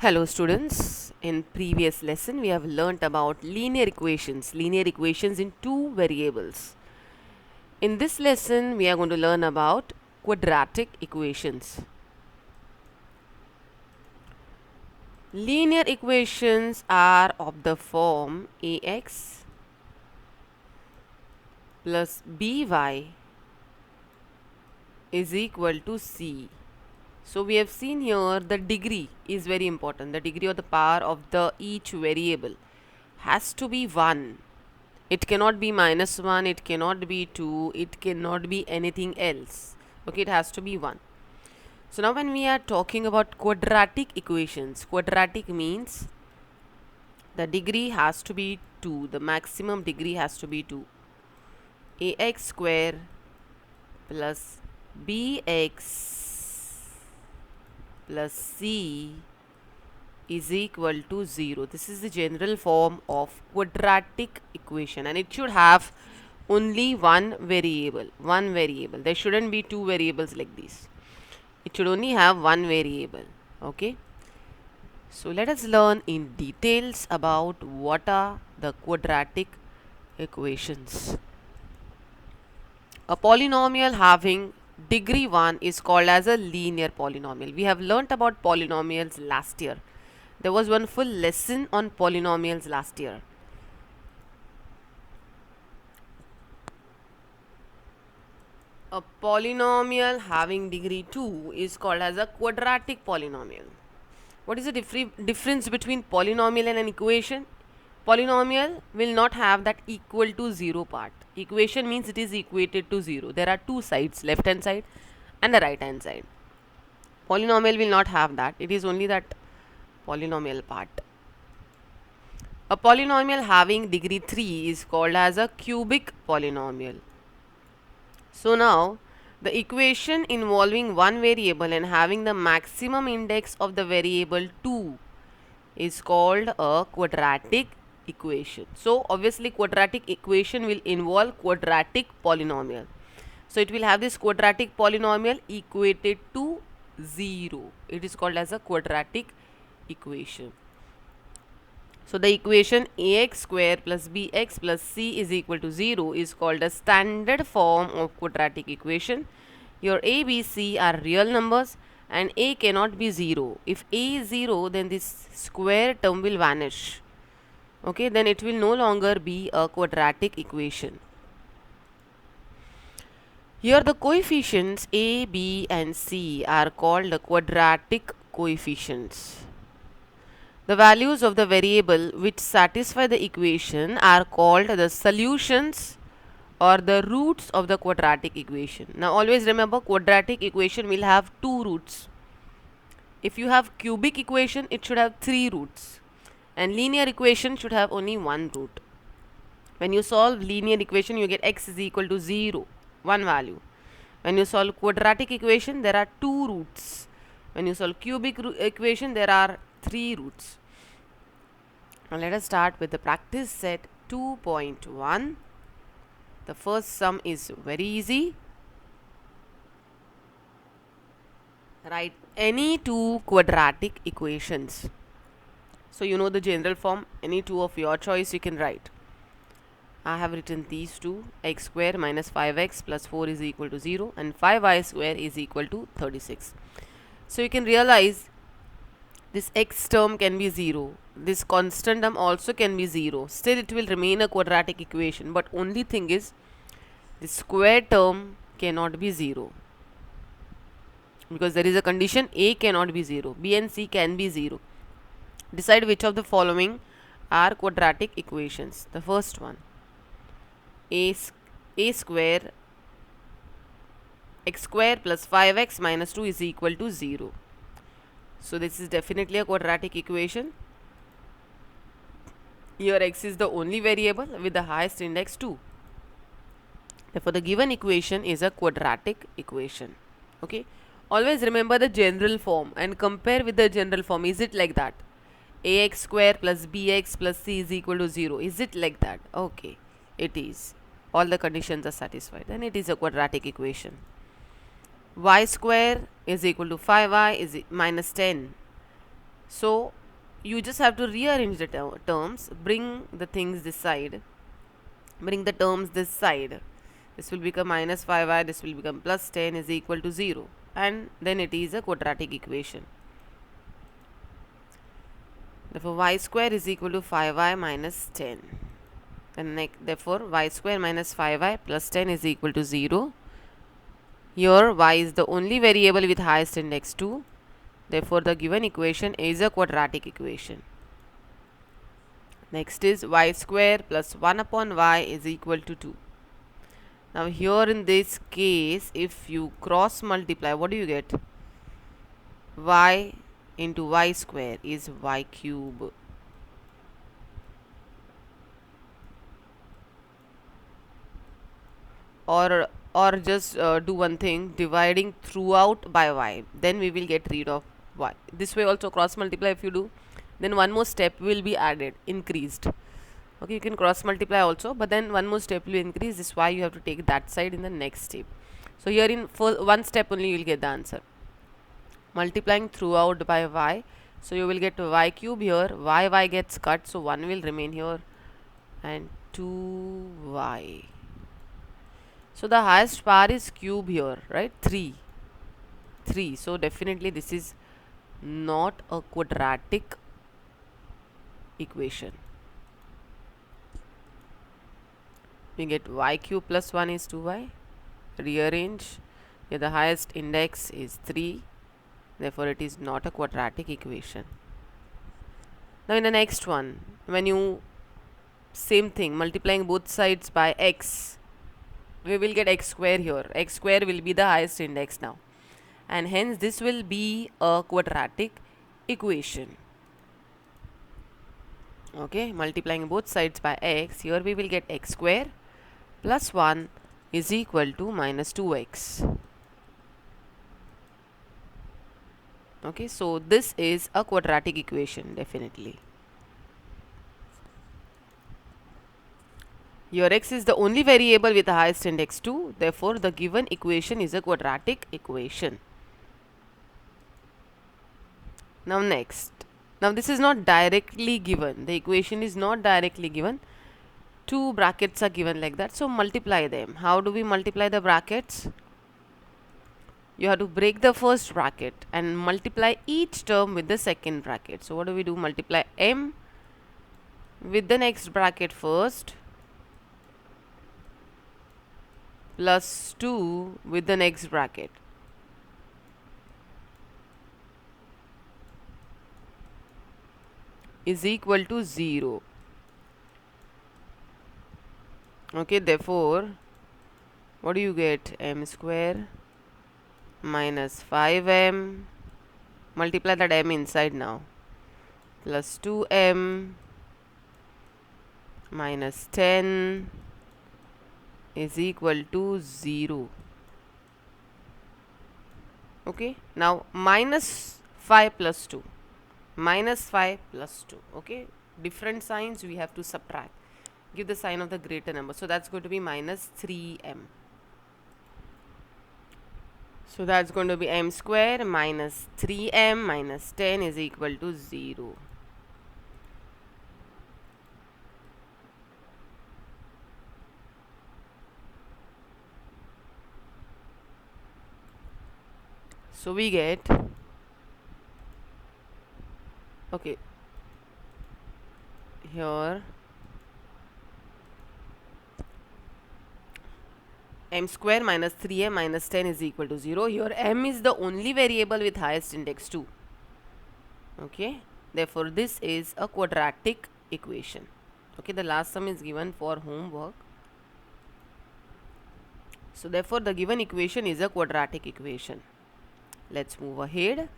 Hello students, in previous lesson we have learnt about linear equations in two variables. In this lesson we are going to learn about quadratic equations. Linear equations are of the form ax plus by is equal to c. So we have seen here the degree is very important. The degree of the power of the each variable has to be 1. It cannot be -1, it cannot be 2, it cannot be anything else. Okay, it has to be 1. So now when we are talking about quadratic equations, quadratic means the degree has to be 2. The maximum degree has to be 2. Ax square plus bx plus c is equal to 0. This is the general form of quadratic equation, and it should have only one variable. There shouldn't be two variables like this. It should only have one variable. Okay. So let us learn in details about what are the quadratic equations. A polynomial having degree 1 is called as a linear polynomial. We have learnt about polynomials last year. There was one full lesson on polynomials last year. A polynomial having degree 2 is called as a quadratic polynomial. What is the difference between polynomial and an equation? Polynomial will not have that equal to 0 part. Equation means it is equated to 0. There are two sides, left hand side and the right hand side. Polynomial will not have that. It is only that polynomial part. A polynomial having degree 3 is called as a cubic polynomial. So now the equation involving one variable and having the maximum index of the variable 2 is called a quadratic equation. So obviously quadratic equation will involve quadratic polynomial. So it will have this quadratic polynomial equated to 0. It is called as a quadratic equation. So the equation ax square plus bx plus c is equal to 0 is called a standard form of quadratic equation. Your a, b, c are real numbers and a cannot be 0. If a is 0, then this square term will vanish. Okay, then it will no longer be a quadratic equation. Here the coefficients a, b and c are called the quadratic coefficients. The values of the variable which satisfy the equation are called the solutions or the roots of the quadratic equation. Now always remember, quadratic equation will have two roots. If you have cubic equation, it should have three roots, and linear equation should have only one root. When you solve linear equation, you get x is equal to 0, one value. When you solve quadratic equation, there are two roots. When you solve cubic equation, there are three roots. Now let us start with the practice set 2.1. The first sum is very easy. Write any two quadratic equations. So you know the general form, any two of your choice you can write. I have written these two, x square minus 5x plus 4 is equal to 0 and 5y square is equal to 36. So you can realize this x term can be 0. This constant term also can be 0. Still it will remain a quadratic equation, but only thing is the square term cannot be 0. Because there is a condition a cannot be 0. B and c can be 0. Decide which of the following are quadratic equations. The first one, a square x square plus 5x minus 2 is equal to 0. So this is definitely a quadratic equation. Here x is the only variable with the highest index 2. Therefore the given equation is a quadratic equation. Okay. Always remember the general form and compare with the general form. Is it like that? Ax square plus bx plus c is equal to 0. Is it like that? Okay. It is. All the conditions are satisfied. Then it is a quadratic equation. Y square is equal to 5y is minus 10. So you just have to rearrange the terms, bring the things this side, bring the terms this side. This will become minus 5y, this will become plus 10 is equal to 0, and then it is a quadratic equation. Therefore y square is equal to 5y minus 10, and therefore y square minus 5y plus 10 is equal to 0. Here y is the only variable with highest index 2, therefore the given equation is a quadratic equation. Next is y square plus 1 upon y is equal to 2. Now here in this case, if you cross multiply, what do you get? Y into y square is y cube. Or just do one thing, dividing throughout by y, then we will get rid of y. This way also cross multiply if you do, then one more step will be added, increased. Okay, you can cross multiply also, but then one more step will increase. This is why you have to take that side in the next step. So here in for one step only you will get the answer, multiplying throughout by y. So you will get y cube here, y gets cut, so 1 will remain here, and 2y. So the highest power is cube here, right? 3. So definitely this is not a quadratic equation. We get y cube plus 1 is 2y. Rearrange. Here the highest index is 3. Therefore it is not a quadratic equation. Now in the next one, when you same thing, multiplying both sides by x, we will get x square here. X square will be the highest index now, and hence this will be a quadratic equation. Okay, multiplying both sides by x, here we will get x square plus 1 is equal to minus 2x. Okay, so this is a quadratic equation definitely. Your x is the only variable with the highest index 2, therefore the given equation is a quadratic equation. Now next, now this is not directly given, the equation is not directly given, two brackets are given like that, so multiply them. How do we multiply the brackets? You have to break the first bracket and multiply each term with the second bracket. So what do we do? Multiply m with the next bracket first, plus 2 with the next bracket. Is equal to 0. Okay, therefore what do you get? M square minus 5m, multiply that m inside now, plus 2m minus 10 is equal to 0. Okay, now minus 5 plus 2, minus 5 plus 2. Okay, different signs we have to subtract, give the sign of the greater number, so that's going to be minus 3m. So that's going to be m square minus 3m minus 10 is equal to 0. So we get, okay, here m square minus 3m minus 10 is equal to 0. Here m is the only variable with highest index 2. Okay, therefore this is a quadratic equation. Okay, the last sum is given for homework. So therefore the given equation is a quadratic equation. Let's move ahead.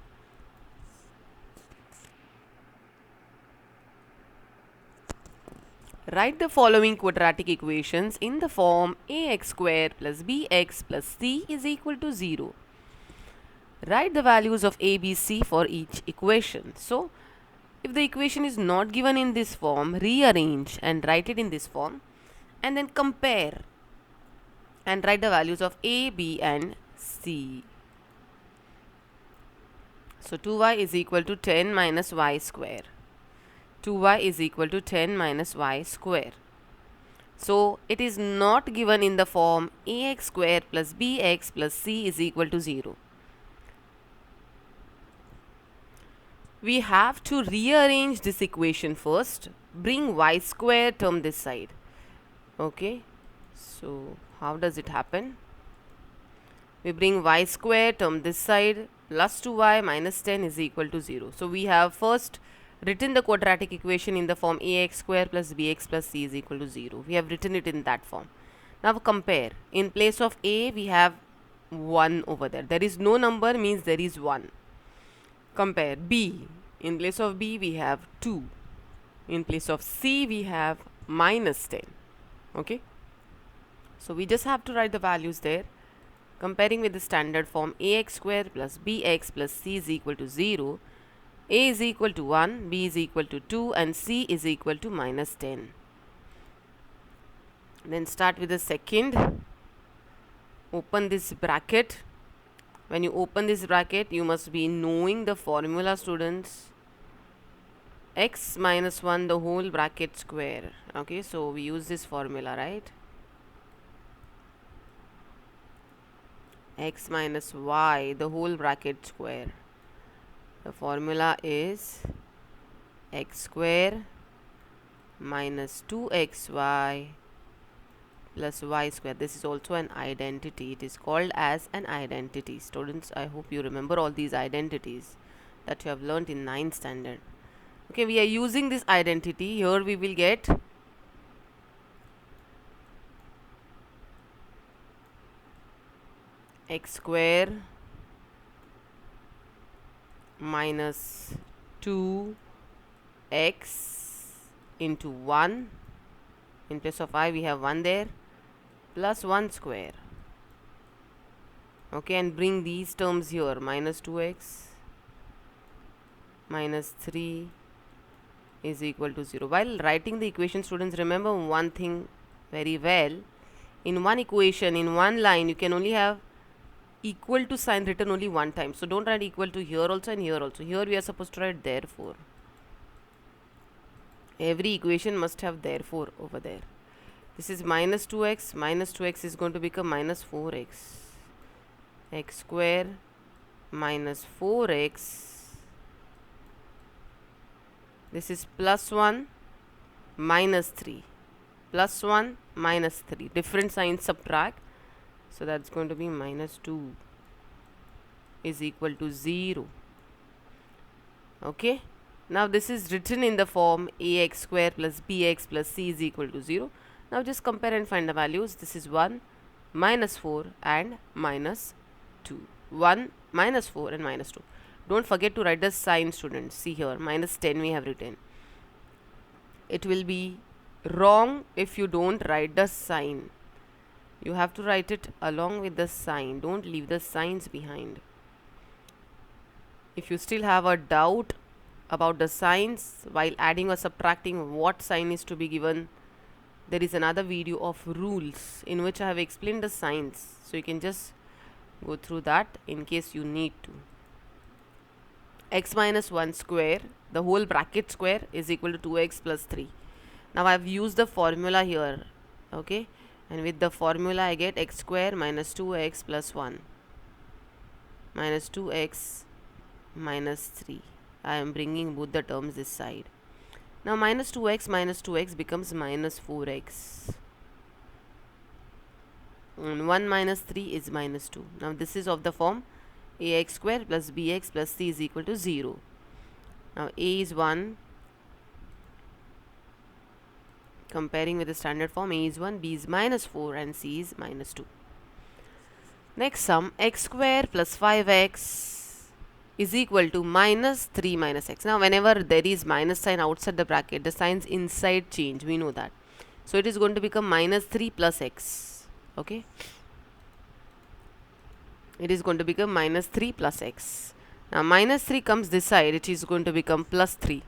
Write the following quadratic equations in the form ax square plus bx plus c is equal to 0. Write the values of a, b, c for each equation. So if the equation is not given in this form, rearrange and write it in this form, and then compare and write the values of a, b and c. So 2y is equal to 10 minus y square. 2y is equal to 10 minus y square. So it is not given in the form ax square plus bx plus c is equal to 0. We have to rearrange this equation first. Bring y square term this side. Okay. So how does it happen? We bring y square term this side plus 2y minus 10 is equal to 0. So we have first written the quadratic equation in the form ax square plus bx plus c is equal to 0. We have written it in that form. Now compare. In place of a we have 1 over there. There is no number means there is 1. Compare b. In place of b we have 2. In place of c we have minus 10. Okay. So we just have to write the values there. Comparing with the standard form ax square plus bx plus c is equal to 0. A is equal to 1, b is equal to 2 and c is equal to minus 10. Then start with the second. Open this bracket. When you open this bracket, you must be knowing the formula, students. X minus 1 the whole bracket square. Okay, so we use this formula, right? X minus y the whole bracket square. The formula is x square minus 2xy plus y square. This is also an identity. It is called as an identity. Students, I hope you remember all these identities that you have learnt in 9th standard. Okay, we are using this identity. Here we will get x square minus 2x into 1. In place of I we have 1 there plus 1 square. Okay, and bring these terms here. Minus 2x minus 3 is equal to 0. While writing the equation, students, remember one thing very well. In one equation, in one line, you can only have equal to sign written only one time. So don't write equal to here also and here also. Here we are supposed to write therefore. Every equation must have therefore over there. This is minus 2x. Minus 2x is going to become minus 4x. X square minus 4x. This is plus 1 minus 3. Plus 1 minus 3. Different signs subtract. So that's going to be minus 2 is equal to 0. Okay. Now this is written in the form ax square plus bx plus c is equal to 0. Now just compare and find the values. This is 1, minus 4 and minus 2. 1, minus 4 and minus 2. Don't forget to write the sign, students. See here, minus 10 we have written. It will be wrong if you don't write the sign. You have to write it along with the sign. Don't leave the signs behind. If you still have a doubt about the signs while adding or subtracting what sign is to be given, there is another video of rules in which I have explained the signs. So you can just go through that in case you need to. X minus 1 square, the whole bracket square, is equal to 2x plus 3. Now I have used the formula here. Okay. And with the formula I get x square minus 2x plus 1 minus 2x minus 3. I am bringing both the terms this side. Now minus 2x becomes minus 4x. And 1 minus 3 is minus 2. Now this is of the form ax square plus bx plus c is equal to 0. Now a is 1. Comparing with the standard form, a is 1, b is minus 4 and c is minus 2. Next sum, x square plus 5x is equal to minus 3 minus x. Now whenever there is minus sign outside the bracket, the signs inside change. We know that. So it is going to become minus 3 plus x. Okay. It is going to become minus 3 plus x. Now minus 3 comes this side, it is going to become plus 3.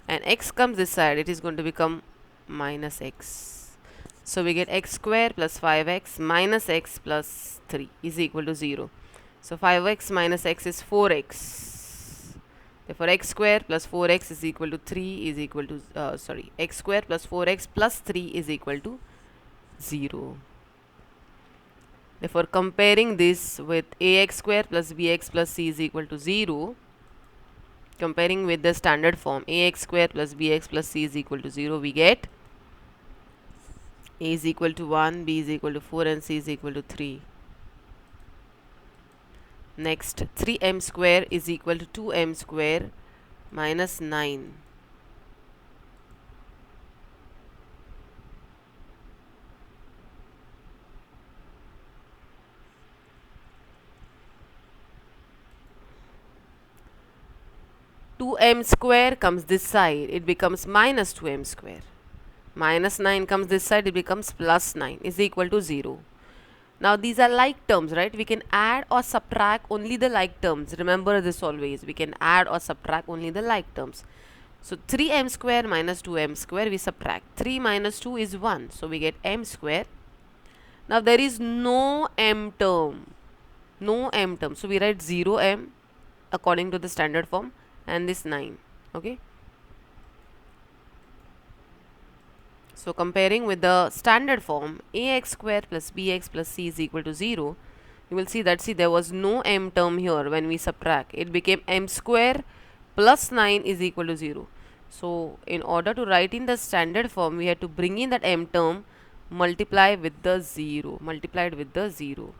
And x comes this side, it is going to become minus x. So we get x square plus 5x minus x plus 3 is equal to 0. So 5x minus x is 4x. Therefore x square plus 4x is equal to 3 is equal to x square plus 4x plus 3 is equal to 0. Therefore comparing this with ax square plus bx plus c is equal to 0, comparing with the standard form ax square plus bx plus c is equal to 0, we get a is equal to 1, b is equal to 4 and c is equal to 3. Next, 3m square is equal to 2m square minus 9. Two m square comes this side, it becomes minus 2m square. Minus 9 comes this side, it becomes plus 9 is equal to 0. Now these are like terms, right? We can add or subtract only the like terms. Remember this always. We can add or subtract only the like terms. So 3m square minus 2m square, we subtract. 3 minus 2 is 1. So we get m square. Now there is no m term. No m term. So we write 0m according to the standard form and this 9. Okay. So comparing with the standard form ax square plus bx plus c is equal to 0, you will see that there was no m term here when we subtract. It became m square plus 9 is equal to 0. So in order to write in the standard form, we had to bring in that m term, multiply with the 0, multiplied with the 0.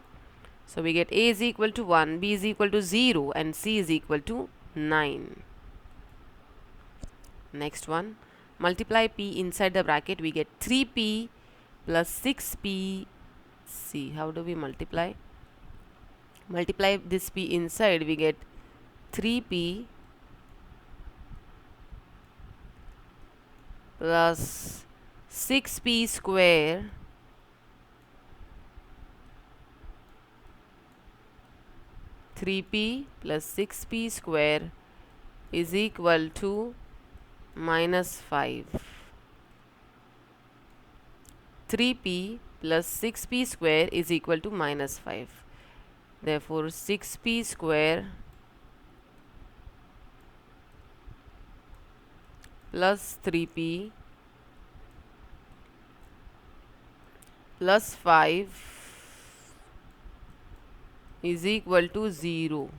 So we get a is equal to 1, b is equal to 0 and c is equal to 9. Next one, multiply p inside the bracket, we get 3p plus 6p c. How do we multiply? Multiply this p inside, we get 3p plus 6p square plus 6p square is equal to minus 5. 3p plus 6p square is equal to minus 5. Therefore 6p square plus 3p plus 5 is equal to 0.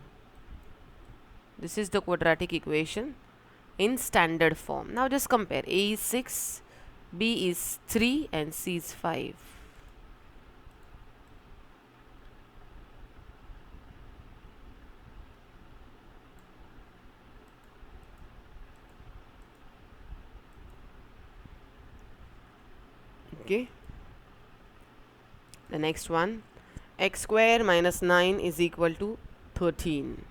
This is the quadratic equation in standard form. Now just compare. A is 6, B is 3 and C is 5. Okay. The next one, x square minus 9 is equal to 13.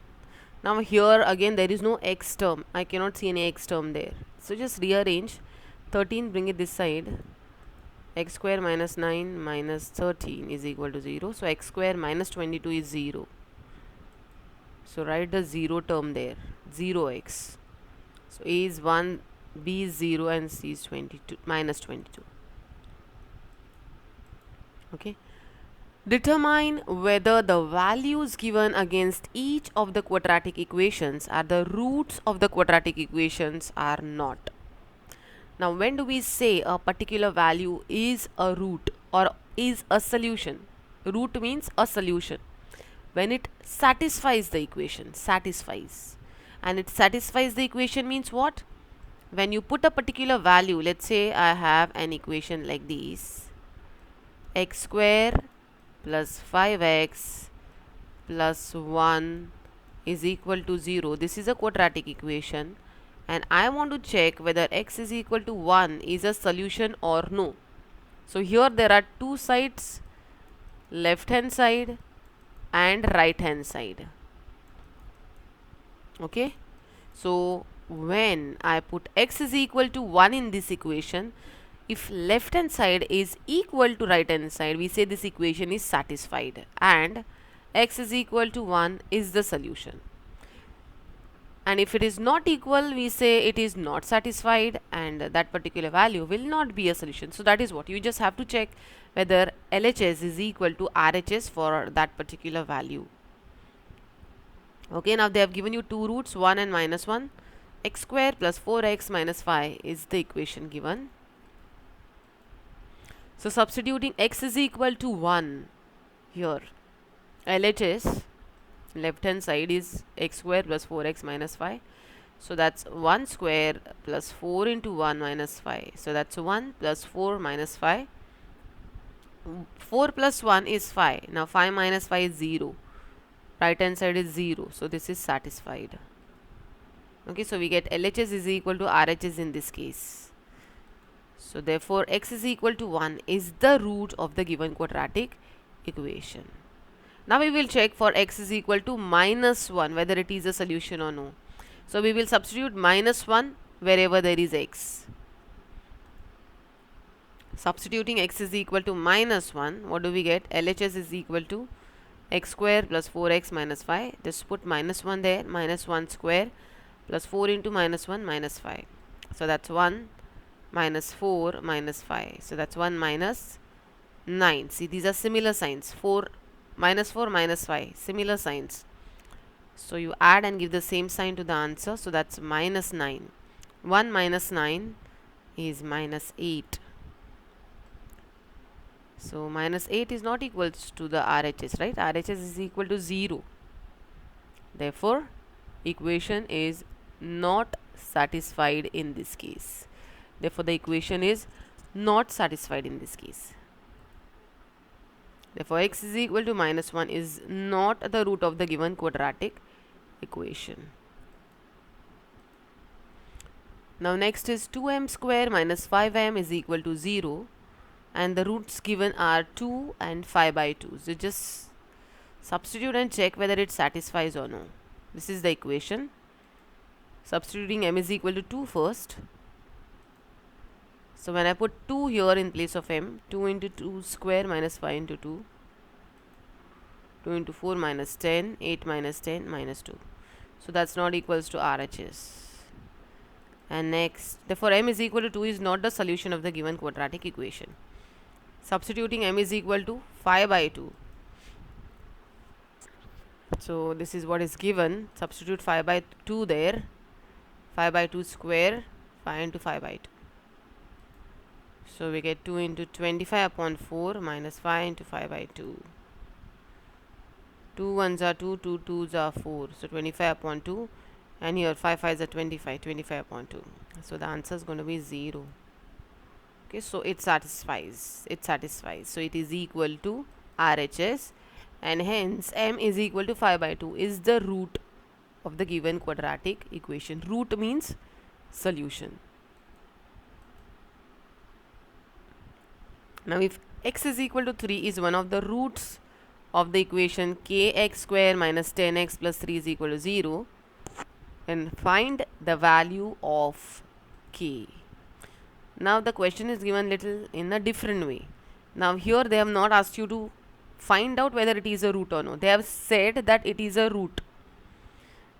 Now here again there is no x term. I cannot see any x term there. So just rearrange 13, bring it this side. X square minus 9 minus 13 is equal to 0. So x square minus 22 is 0. So write the 0 term there. 0x. So A is 1, B is 0 and C is 22 minus 22. Okay. Determine whether the values given against each of the quadratic equations are the roots of the quadratic equations or not. Now when do we say a particular value is a root or is a solution? Root means a solution. When it satisfies the equation, satisfies. And it satisfies the equation means what? When you put a particular value, let's say I have an equation like this. X square plus 5x plus 1 is equal to 0. This is a quadratic equation and I want to check whether x is equal to 1 is a solution or no. So here there are two sides, left hand side and right hand side. Okay. So when I put x is equal to 1 in this equation, if left hand side is equal to right hand side, we say this equation is satisfied and x is equal to 1 is the solution. And if it is not equal, we say it is not satisfied and that particular value will not be a solution. So that is what you just have to check whether LHS is equal to RHS for that particular value. Okay, now they have given you two roots, 1 and minus 1. X square plus 4x minus 5 is the equation given. So substituting x is equal to 1 here, LHS left hand side is x square plus 4x minus 5. So that's 1 square plus 4 into 1 minus 5. So that's 1 plus 4 minus 5. 4 plus 1 is 5. Now 5 minus 5 is 0. Right hand side is 0. So this is satisfied. Okay, so we get LHS is equal to RHS in this case. So therefore x is equal to 1 is the root of the given quadratic equation. Now we will check for x is equal to minus 1 whether it is a solution or no. So we will substitute minus 1 wherever there is x. Substituting x is equal to minus 1, what do we get? LHS is equal to x square plus 4x minus 5. Just put minus 1 there, minus 1 square plus 4 into minus 1 minus 5. So that's 1 minus 4 minus 5. So that's 1 minus 9. See, these are similar signs. 4 minus 4 minus 5, similar signs. So you add and give the same sign to the answer. So that's minus 9. 1 minus 9 is minus 8. So minus 8 is not equal to the RHS, right? RHS is equal to 0. Therefore, equation is not satisfied in this case. Therefore, the equation is not satisfied in this case. Therefore, x is equal to minus 1 is not the root of the given quadratic equation. Now next is 2m square minus 5m is equal to 0, and the roots given are 2 and 5 by 2. So just substitute and check whether it satisfies or no. This is the equation. Substituting m is equal to 2 first. So when I put 2 here in place of m, 2 into 2 square minus 5 into 2, 2 into 4 minus 10, 8 minus 10 minus 2. So that's not equals to RHS. And next, therefore m is equal to 2 is not the solution of the given quadratic equation. Substituting m is equal to 5 by 2. So this is what is given. Substitute 5 by 2 there. 5 by 2 square, 5 into 5 by 2. So we get 2 into 25 upon 4 minus 5 into 5 by 2. 2 ones are 2, 2 twos are 4. So 25 upon 2. And here 5 5s are 25, 25 upon 2. So the answer is going to be 0. Okay, so it satisfies. So it is equal to RHS, and hence m is equal to 5 by 2 is the root of the given quadratic equation. Root means solution. Now if x is equal to 3 is one of the roots of the equation kx square minus 10x plus 3 is equal to 0, and find the value of k. Now the question is given little in a different way. Now here they have not asked you to find out whether it is a root or no. They have said that it is a root.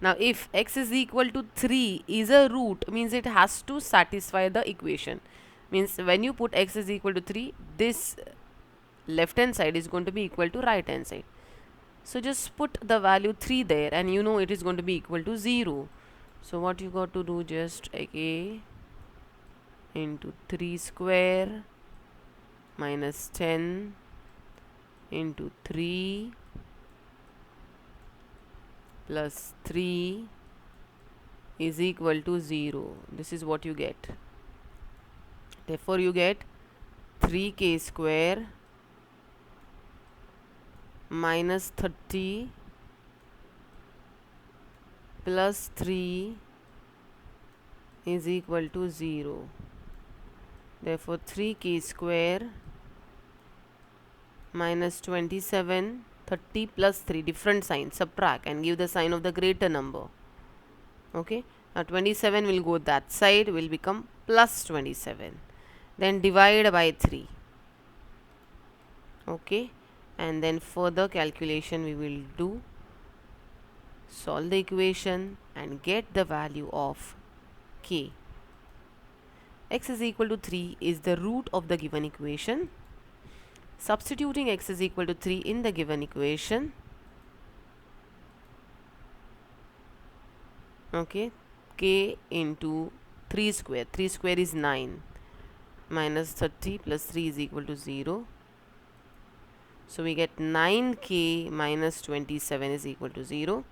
Now if x is equal to 3 is a root, means it has to satisfy the equation. Means when you put x is equal to 3, this left hand side is going to be equal to right hand side. So just put the value 3 there and you know it is going to be equal to 0. So what you got to do, just a into 3 square minus 10 into 3 plus 3 is equal to 0. This is what you get. Therefore you get 3k square minus 30 plus 3 is equal to 0. Therefore 3k square minus 27, 30 plus 3, different sign, subtract and give the sign of the greater number. Okay, now 27 will go that side, will become plus 27. Then divide by 3. Okay, and then further calculation we will do. Solve the equation and get the value of k. X is equal to 3 is the root of the given equation. Substituting x is equal to 3 in the given equation, Okay, k into 3 square. 3 square is 9. Minus 30 plus 3 is equal to 0. So we get 9k minus 27 is equal to 0.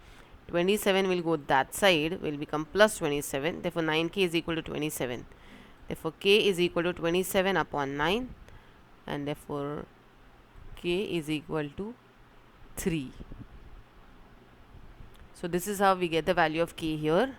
27 will go that side, will become plus 27. Therefore 9k is equal to 27. Therefore k is equal to 27 upon 9, and therefore k is equal to 3. So this is how we get the value of k here.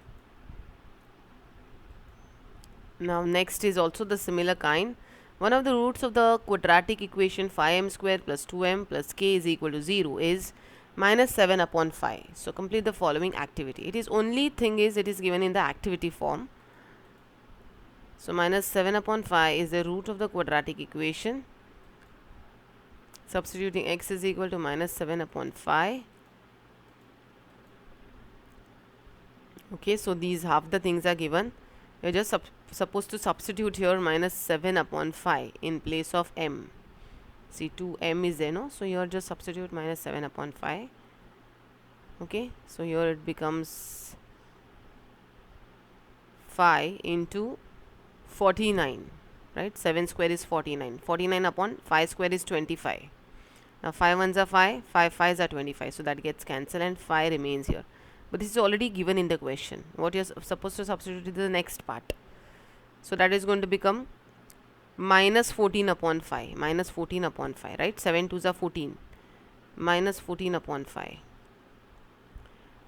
Now next is also the similar kind. One of the roots of the quadratic equation 5m square plus 2m plus k is equal to 0 is minus 7 upon 5. So complete the following activity. It is only thing is it is given in the activity form. So minus 7 upon 5 is the root of the quadratic equation. Substituting x is equal to minus 7 upon 5. Okay, so these half the things are given. You're just supposed to substitute here minus 7 upon 5 in place of m. See, 2m is there, no? So here just substitute minus 7 upon 5. Okay, so here it becomes 5 into 49, right? 7 square is 49. 49 upon 5 square is 25. Now 5 ones are 5, 5 5s are 25. So that gets cancelled and 5 remains here. But this is already given in the question. What you're supposed to substitute is the next part. So that is going to become minus 14 upon 5. Minus 14 upon 5, right? 7 2s are 14. Minus 14 upon 5.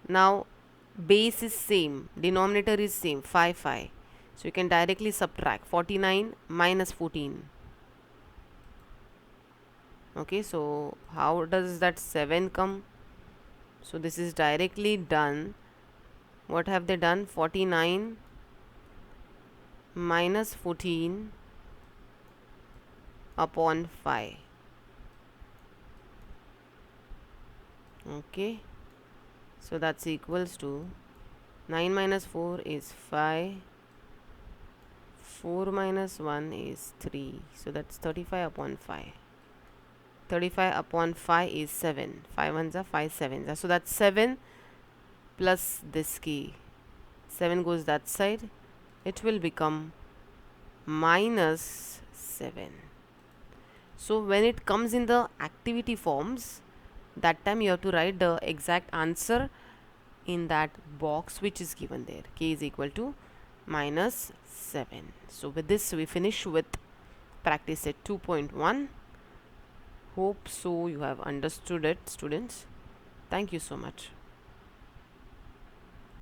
Now base is same. Denominator is same. 5 5. So you can directly subtract 49 minus 14. Okay, so how does that 7 come? So this is directly done. What have they done? 49 minus 14 upon 5. Okay, so that's equals to 9 minus 4 is 5. 4 minus 1 is 3. So that's 35 upon 5. 35 upon 5 is 7. 5 ones are 5 sevens are. So that's 7 plus this key. 7 goes that side. It will become minus 7. So when it comes in the activity forms, that time you have to write the exact answer in that box which is given there. K is equal to minus 7. So with this we finish with practice set 2.1. Hope so you have understood it, students. Thank you so much.